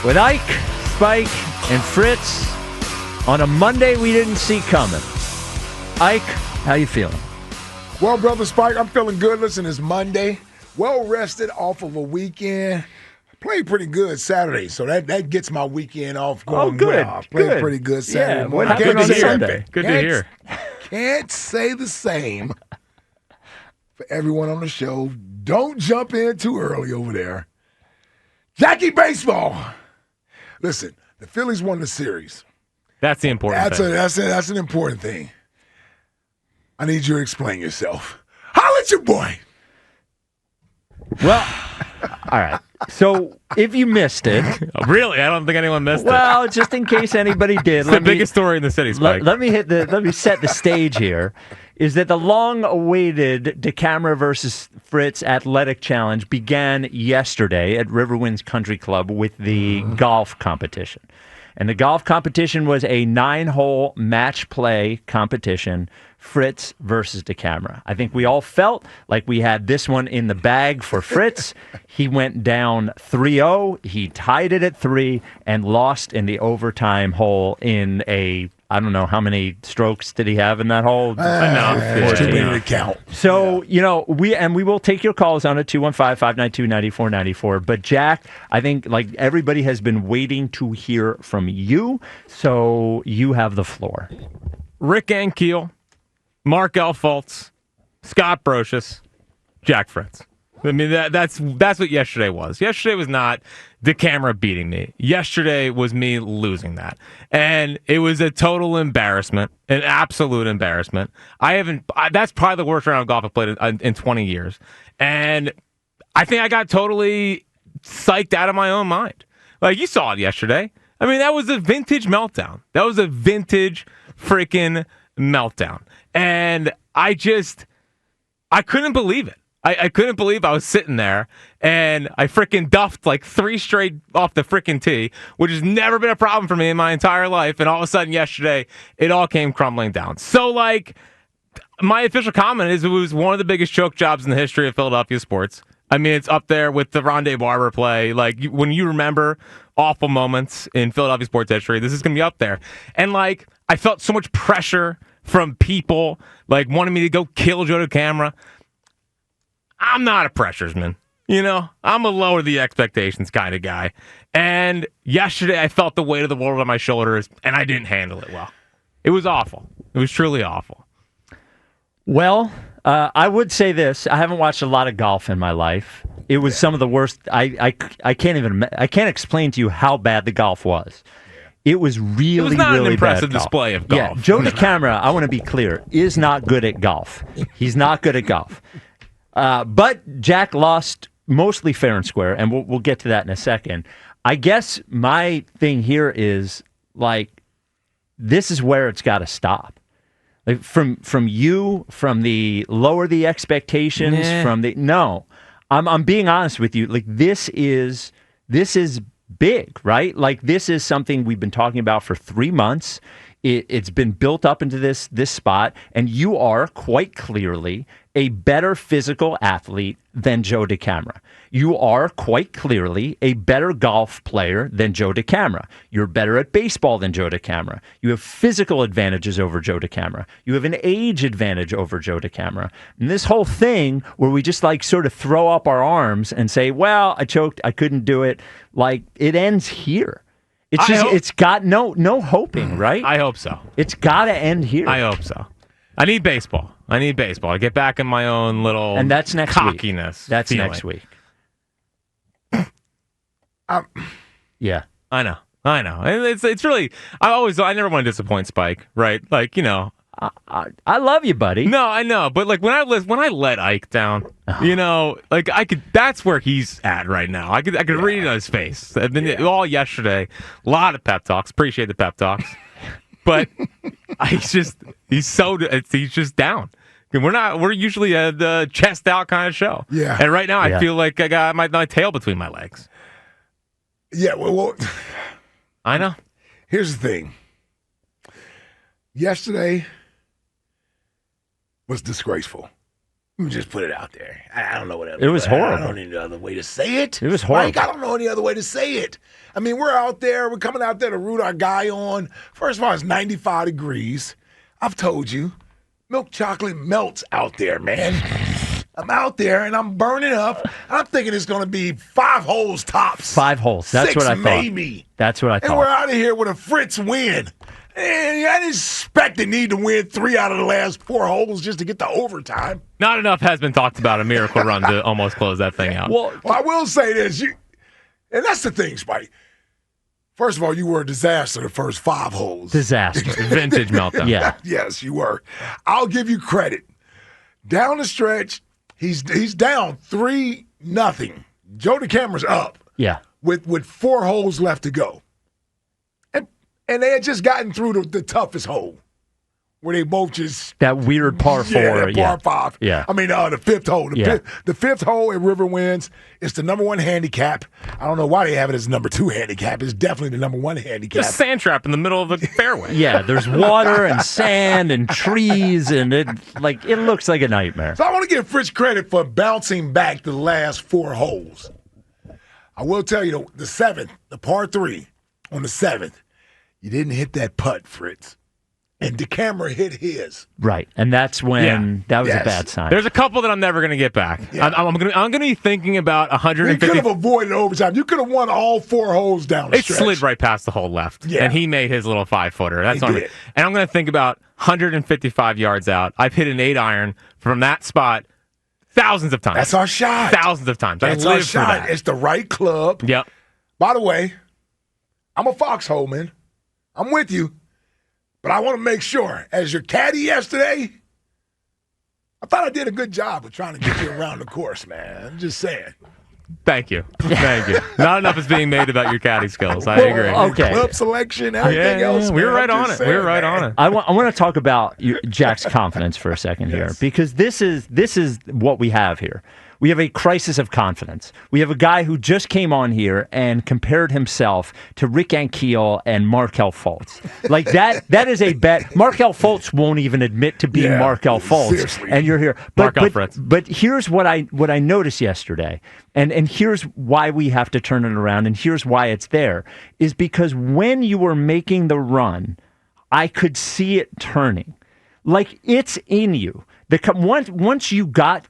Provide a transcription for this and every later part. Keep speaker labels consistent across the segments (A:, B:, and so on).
A: with Ike, Spike, and Fritz on a Monday we didn't see coming. Ike, how you feeling?
B: Well, Brother Spike, I'm feeling good. Listen, it's Monday. Well rested off of a weekend. Played pretty good Saturday, so that gets my weekend off going
A: good.
B: well. Played pretty good Saturday
A: Yeah,
B: morning.
A: what happened on Sunday?
C: Good to hear.
B: Can't say the same for everyone on the show. Don't jump in too early over there. Jackie Baseball. Listen, the Phillies won the series.
C: That's the important thing.
B: That's an important thing. I need you to explain yourself. Holla at your boy.
A: Well, all right. So if you missed it.
C: Really? I don't think anyone missed it.
A: Well, just in case anybody did.
C: It's the biggest story in the city, Spike.
A: Let me set the stage here. Is that the long-awaited DeCamara versus Fritz Athletic Challenge began yesterday at Riverwinds Country Club with the golf competition. And the golf competition was a 9-hole match play competition, Fritz versus DeCamara. I think we all felt like we had this one in the bag for Fritz. He went down 3-0. He tied it at 3 and lost in the overtime hole in a, I don't know, how many strokes did he have in that hole?
B: Enough. Too many to count.
A: So, we will take your calls on it, 215-592-9494. But, Jack, I think, like, everybody has been waiting to hear from you, so you have the floor.
C: Rick Ankiel, Mark Elfoltz, Scott Brocious, Jack Fritz. I mean, that's what yesterday was. Yesterday was not DeCamara beating me. Yesterday was me losing that. And it was a total embarrassment, an absolute embarrassment. That's probably the worst round of golf I've played in 20 years. And I think I got totally psyched out of my own mind. Like, you saw it yesterday. I mean, that was a vintage meltdown. That was a vintage freaking meltdown. And I couldn't believe it. I couldn't believe I was sitting there and I freaking duffed like 3 straight off the freaking tee, which has never been a problem for me in my entire life. And all of a sudden yesterday, it all came crumbling down. So, like, my official comment is it was one of the biggest choke jobs in the history of Philadelphia sports. I mean, it's up there with the Rondé Barber play. Like, when you remember awful moments in Philadelphia sports history, this is going to be up there. And, like, I felt so much pressure from people, like, wanting me to go kill Joe DeCamara. I'm not a pressuresman. I'm a lower the expectations kind of guy. And yesterday I felt the weight of the world on my shoulders, and I didn't handle it well. It was awful. It was truly awful.
A: Well, I would say this. I haven't watched a lot of golf in my life. It was some of the worst. I can't explain to you how bad the golf was. It was really,
C: it was not
A: really
C: an impressive
A: bad
C: display of golf.
A: Yeah, Joe DeCamara, I want to be clear, is not good at golf. He's not good at golf. But Jack lost mostly fair and square, and we'll get to that in a second. I guess my thing here is, like, this is where it's got to stop. Like, from the lower the expectations, I'm being honest with you. Like, this is big, right? Like, this is something we've been talking about for 3 months. It's been built up into this spot, and you are quite clearly a better physical athlete than Joe DeCamara. You are quite clearly a better golf player than Joe DeCamara. You're better at baseball than Joe DeCamara. You have physical advantages over Joe DeCamara. You have an age advantage over Joe DeCamara. And this whole thing where we just, like, sort of throw up our arms and say, well, I choked, I couldn't do it, like, it ends here. It's got no hoping, right?
C: I hope so.
A: It's got to end here.
C: I hope so. I need baseball. I get back in my own little
A: and that's next
C: cockiness.
A: Week. That's
C: feeling.
A: next week. Yeah.
C: I know. It's really, I never want to disappoint Spike, right? Like,
A: I love you, buddy.
C: No, I know, but like when I let Ike down, like that's where he's at right now. I could read it on his face. I've been all yesterday, a lot of pep talks. Appreciate the pep talks, but he's just down. We're usually the chest out kind of show.
B: Yeah.
C: And right now I feel like I got my tail between my legs.
B: Yeah, well,
C: I know.
B: Here's the thing. Yesterday was disgraceful. Let me just put it out there. I don't know what else.
A: It was horrible.
B: I don't know any other way to say it.
A: It was horrible.
B: Mike, I don't know any other way to say it. I mean, we're out there. We're coming out there to root our guy on. First of all, it's 95 degrees. I've told you, milk chocolate melts out there, man. I'm out there, and I'm burning up. I'm thinking it's going to be 5 holes tops.
A: 5 holes. That's
B: 6
A: what I thought.
B: maybe.
A: That's what I thought.
B: And we're out of here with a Fritz win. And I didn't expect the need to win 3 out of the last 4 holes just to get to overtime.
C: Not enough has been talked about a miracle run to almost close that thing out.
B: Well, I will say this, and that's the thing, Spike. First of all, you were a disaster the first 5 holes.
A: Disaster.
C: Vintage meltdown.
A: Yeah.
B: Yes, you were. I'll give you credit. Down the stretch, he's down 3-0. Joe DeCamara's up.
A: Yeah.
B: With 4 holes left to go. And they had just gotten through the toughest hole, where they both just
A: that weird par 4.
B: That par 5.
A: Yeah.
B: I mean, the 5th hole. The fifth hole at River Winds. It's the number 1 handicap. I don't know why they have it as number 2 handicap. It's definitely the number 1 handicap.
C: Just sand trap in the middle of the fairway.
A: Yeah, there's water and sand and trees, and it looks like a nightmare.
B: So I want to give Fritz credit for bouncing back the last 4 holes. I will tell you, the 7th, the par 3 on the 7th. You didn't hit that putt, Fritz. And DeCamara hit his.
A: Right. And that's when that was a bad sign.
C: There's a couple that I'm never going to get back. Yeah. I'm going to be thinking about 150.
B: You could have avoided overtime. You could have won all 4 holes down the stretch.
C: It slid right past the hole left. Yeah. And he made his little 5-footer. That's what and I'm going to think about 155 yards out. I've hit an 8-iron from that spot thousands of times.
B: That's our shot.
C: Thousands of times.
B: That's our shot. It's the right club.
C: Yep.
B: By the way, I'm a foxhole, man. I'm with you, but I want to make sure, as your caddy yesterday, I thought I did a good job of trying to get you around the course, man. I'm just saying.
C: Thank you. Not enough is being made about your caddy skills. I agree.
B: Okay. Club selection, everything else.
C: We were right on it. We were right on it.
A: I want to talk about Jack's confidence for a second here, because this is what we have here. We have a crisis of confidence. We have a guy who just came on here and compared himself to Rick Ankiel and Markel Fultz. Like that is a bet. Markel Fultz won't even admit to being Markel Fultz.
B: Seriously.
A: And you're here. But here's what I noticed yesterday, and here's why we have to turn it around, and here's why it's there, is because when you were making the run, I could see it turning. Like it's in you. Once we got it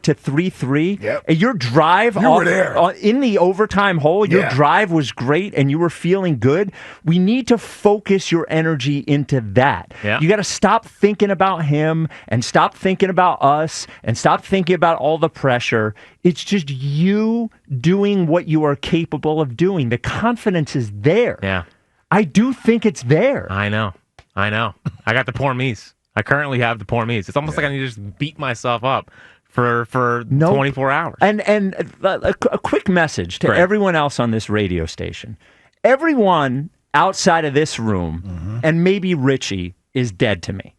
A: to 3-3, your drive
B: were there.
A: In the overtime hole, your drive was great and you were feeling good. We need to focus your energy into that.
C: Yeah.
A: You got to stop thinking about him and stop thinking about us and stop thinking about all the pressure. It's just you doing what you are capable of doing. The confidence is there.
C: Yeah.
A: I do think it's there.
C: I know. I got the poor me's. I currently have the poor me's. It's almost like I need to just beat myself up for 24 hours.
A: And a quick message to everyone else on this radio station. Everyone outside of this room, and maybe Richie, is dead to me.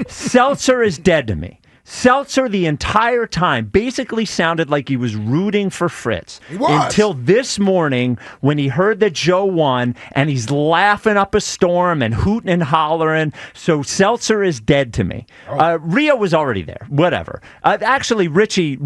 A: Seltzer is dead to me. Seltzer the entire time basically sounded like he was rooting for Fritz.
B: He was.
A: Until this morning when he heard that Joe won and he's laughing up a storm and hooting and hollering. So Seltzer is dead to me. Rio was already there. Whatever. Actually, Richie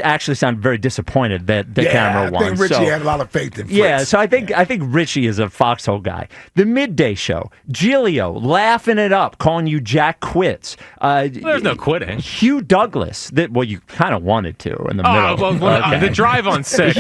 A: actually sounded very disappointed that DeCamara won.
B: I think Richie had a lot of faith in Fritz.
A: Yeah, so I think Richie is a foxhole guy. The midday show, Giglio laughing it up, calling you Jack quits.
C: There's no quitting.
A: Hugh Douglas, you kind of wanted to in the middle.
C: The drive on 6,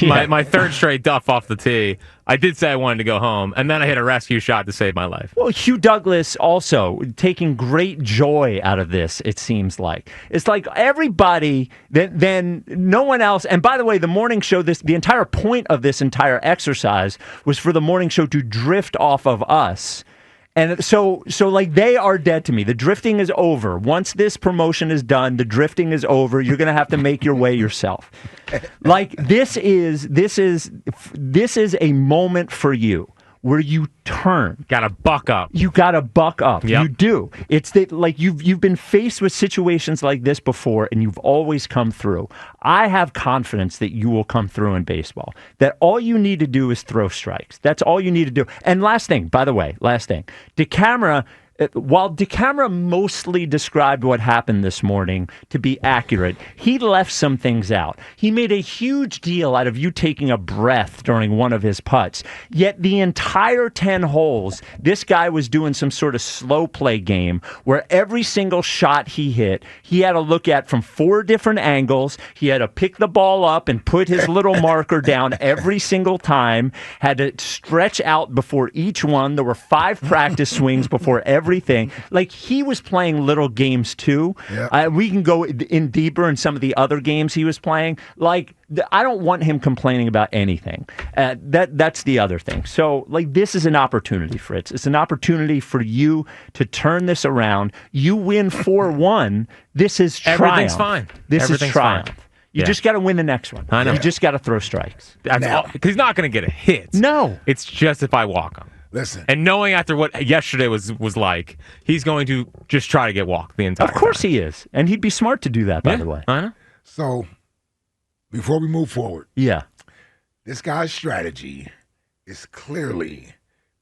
C: my third straight duff off the tee, I did say I wanted to go home, and then I hit a rescue shot to save my life.
A: Well, Hugh Douglas also taking great joy out of this, it seems like. It's like everybody, then no one else. And by the way, the morning show, the entire point of this entire exercise was for the morning show to drift off of us. And so they are dead to me. The drifting is over. Once this promotion is done, the drifting is over. You're going to have to make your way yourself. Like this is a moment for you where you turn.
C: Got to buck up.
A: You got to buck up.
C: Yep.
A: You do. It's that you've been faced with situations like this before, and you've always come through. I have confidence that you will come through in baseball. That all you need to do is throw strikes. That's all you need to do. And last thing, DeCamara while DeCamara mostly described what happened this morning to be accurate, he left some things out. He made a huge deal out of you taking a breath during one of his putts. Yet the entire 10 holes, this guy was doing some sort of slow play game where every single shot he hit, he had to look at from 4 different angles. He had to pick the ball up and put his little marker down every single time, had to stretch out before each one. There were 5 practice swings before everything. Like, he was playing little games too. Yeah. We can go in deeper in some of the other games he was playing. Like, I don't want him complaining about anything. That's the other thing. So, like, this is an opportunity, Fritz. It's an opportunity for you to turn this around. You win 4-1. This is triumph.
C: Everything's fine.
A: This is triumph.
C: Fine.
A: You just got to win the next one.
C: I know.
A: You just got to throw strikes.
C: Because he's not going to get a hit.
A: No.
C: It's just if I walk him.
B: Listen.
C: And knowing after what yesterday was like, he's going to just try to get walked the entire time.
A: Of course he is. And he'd be smart to do that, by the way.
C: I know.
B: So, before we move forward, this guy's strategy is clearly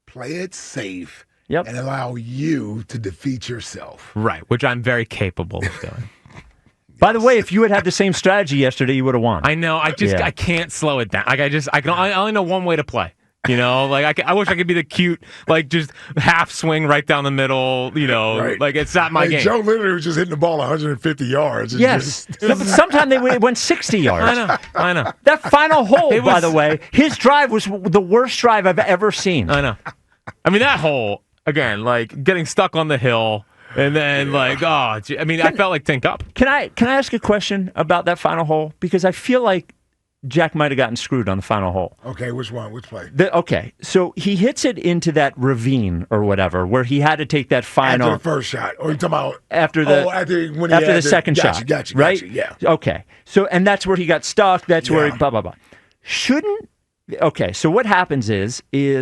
B: play it safe and allow you to defeat yourself.
C: Right, which I'm very capable of doing.
A: By the way, if you had had the same strategy yesterday, you would have won.
C: I know. I can't slow it down. I only know one way to play. You know, like I wish I could be the cute, like just half swing right down the middle. You know, like it's not my game.
B: Joe literally was just hitting the ball 150 yards.
A: Yes, sometimes they went 60 yards.
C: I know.
A: That final hole, by the way, his drive was the worst drive I've ever seen.
C: I know. I mean, that hole again, like getting stuck on the hill. And then, I felt like Tink Up.
A: Can I ask a question about that final hole? Because I feel like Jack might have gotten screwed on the final hole.
B: Okay, which one? Which play?
A: Okay, so he hits it into that ravine or whatever, where he had to take that final.
B: After the first shot, or you talking about
A: after the second shot?
B: Gotcha,
A: right?
B: Yeah.
A: Okay, so and that's where he got stuck. That's where he blah blah blah. Shouldn't. Okay, so what happens is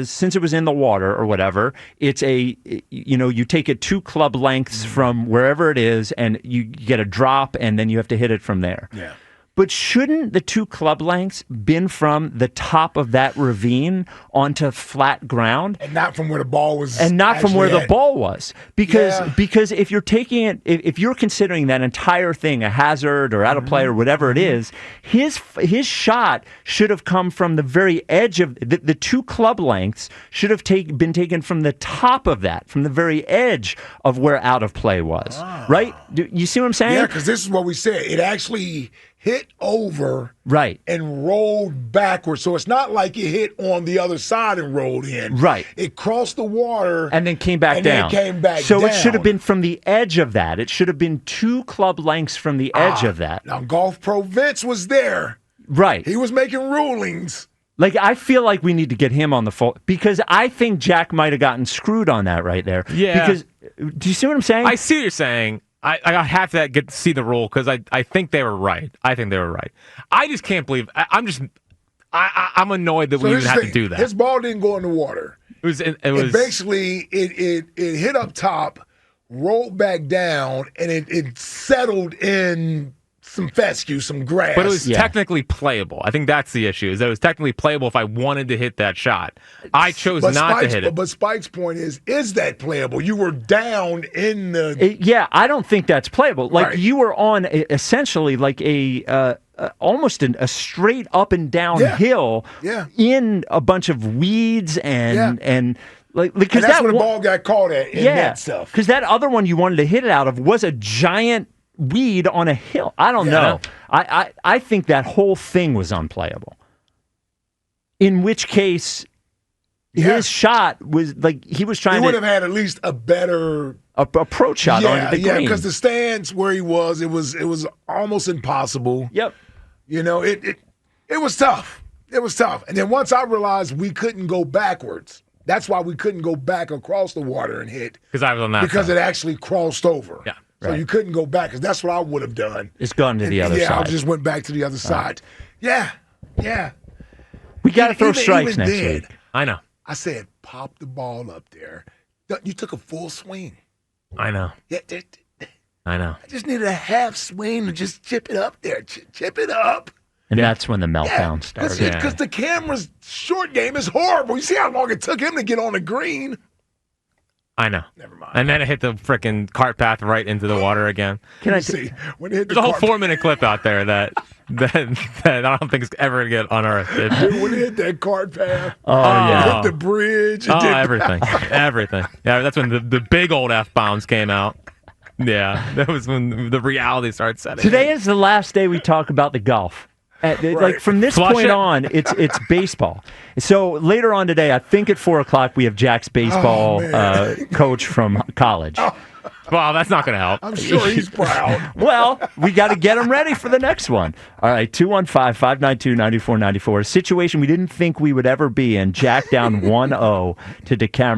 A: since it was in the water or whatever, it's you take it 2 club lengths from wherever it is, and you get a drop, and then you have to hit it from there.
B: Yeah.
A: But shouldn't the 2 club lengths been from the top of that ravine onto flat ground?
B: And not from where the ball was.
A: And not from where the ball was. Because if you're taking it, if you're considering that entire thing a hazard or out of play or whatever it is, his shot should have come from the very edge of the 2 club lengths should have been taken from the top of that, from the very edge of where out of play was. Right? You see what I'm saying?
B: Yeah, because this is what we said. It actually hit over and rolled backwards. So it's not like it hit on the other side and rolled in.
A: Right.
B: It crossed the water.
A: And then came back down. So it should have been from the edge of that. It should have been 2 club lengths from the edge of that.
B: Now, Golf Pro Vince was there.
A: Right.
B: He was making rulings.
A: Like, I feel like we need to get him on the phone because I think Jack might have gotten screwed on that right there. Yeah. Because, do you see what I'm saying?
C: I see what you're saying. I have to get to see the rule because I think they were right. I think they were right. I just can't believe. I'm annoyed that we even had to do that.
B: His ball didn't go in the water. It basically hit up top, rolled back down, and it settled in some fescue, some grass.
C: But it was technically playable. I think that's the issue, is that it was technically playable if I wanted to hit that shot. I chose not to hit it.
B: But Spike's point is that playable? You were down in the...
A: I don't think that's playable. Like, you were on essentially like almost a straight up and down hill in a bunch of weeds and like, because
B: that's where the ball got caught at in that stuff.
A: Because that other one you wanted to hit it out of was a giant weed on a hill. I don't know. I think that whole thing was unplayable. In which case, his shot was like he was trying.
B: He would have had at least a better
A: approach shot on the green.
B: Yeah, because the stands where he was, it was almost impossible.
A: Yep.
B: You know, it was tough. It was tough. And then once I realized we couldn't go backwards, that's why we couldn't go back across the water and hit.
C: Because I was on that
B: because
C: side.
B: It actually crossed over.
C: Yeah.
B: So you couldn't go back, because that's what I would have done.
A: It's gone to the other side.
B: Yeah, I just went back to the other side. Yeah.
A: We got to throw strikes next week.
C: I know.
B: I said, pop the ball up there. You took a full swing.
C: I know.
B: Yeah,
C: I know.
B: I just needed a half swing to just chip it up there. Chip it up.
A: And that's when the meltdown started.
B: Because the camera's short game is horrible. You see how long it took him to get on the green?
C: I know.
B: Never mind.
C: And then it hit the freaking cart path right into the water again.
A: Can I
B: See, when it hit the
C: There's a whole
B: cart
C: 4-minute clip out there that I don't think is ever going to get unearthed.
B: Dude, when it hit that cart path,
A: yeah.
B: it hit the bridge. It
C: Oh,
B: did
C: everything. Everything. Yeah, that's when the big old F-bombs came out. Yeah, that was when the reality started setting.
A: Today is the last day we talk about the golf. Like from this
C: Flush
A: point
C: it.
A: on, it's baseball. So later on today, I think at 4:00 we have Jack's baseball coach from college.
C: Well, that's not going to help.
B: I'm sure he's proud.
A: Well, we got to get him ready for the next one. All right, 215-592-9494. A situation we didn't think we would ever be in. Jack down 1-0 to DeCamara.